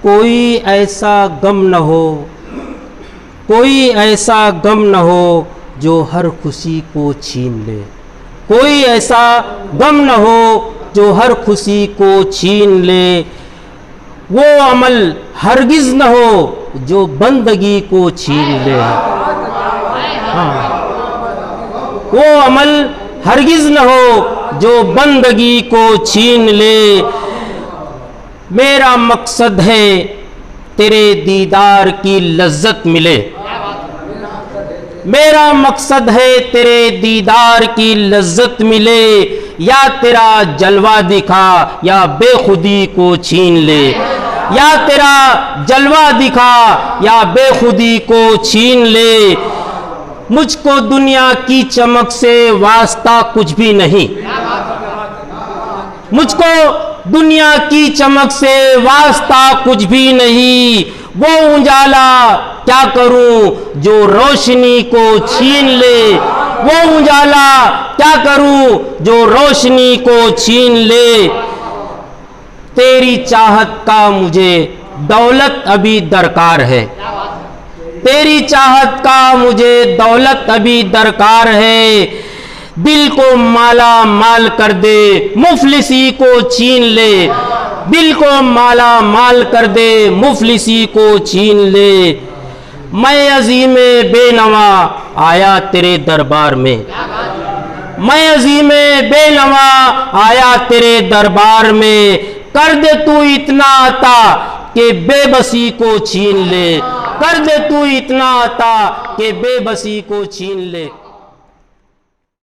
کوئی ایسا غم نہ ہو، کوئی ایسا غم نہ ہو جو ہر خوشی کو چھین لے، کوئی ایسا غم نہ ہو جو ہر خوشی کو چھین لے، وہ عمل ہرگز نہ ہو جو بندگی کو چھین لے، وہ عمل ہرگز نہ ہو جو بندگی کو چھین لے۔ میرا مقصد ہے تیرے دیدار کی لذت ملے، میرا مقصد ہے تیرے دیدار کی لذت ملے، یا تیرا جلوہ دکھا یا بے خودی کو چھین لے، یا تیرا جلوہ دکھا یا بے خودی کو چھین لے۔ مجھ کو دنیا کی چمک سے واسطہ کچھ بھی نہیں، مجھ کو دنیا کی چمک سے واسطہ کچھ بھی نہیں، وہ اجالا کیا کروں جو روشنی کو چھین لے، وہ اجالا کیا کروں جو روشنی کو چھین لے۔ تیری چاہت کا مجھے دولت ابھی درکار ہے، تیری چاہت کا مجھے دولت ابھی درکار ہے، دل کو مالا مال کر دے مفلسی کو چھین لے، دل کو مالا مال کر دے مفلسی کو چھین لے۔ میں عظیم بے نوا آیا تیرے دربار میں، میں عظیم بے نوا آیا تیرے دربار میں، کر دے تو اتنا عطا کہ بے بسی کو چھین لے، کر دے تو اتنا عطا کہ بے بسی کو چھین لے۔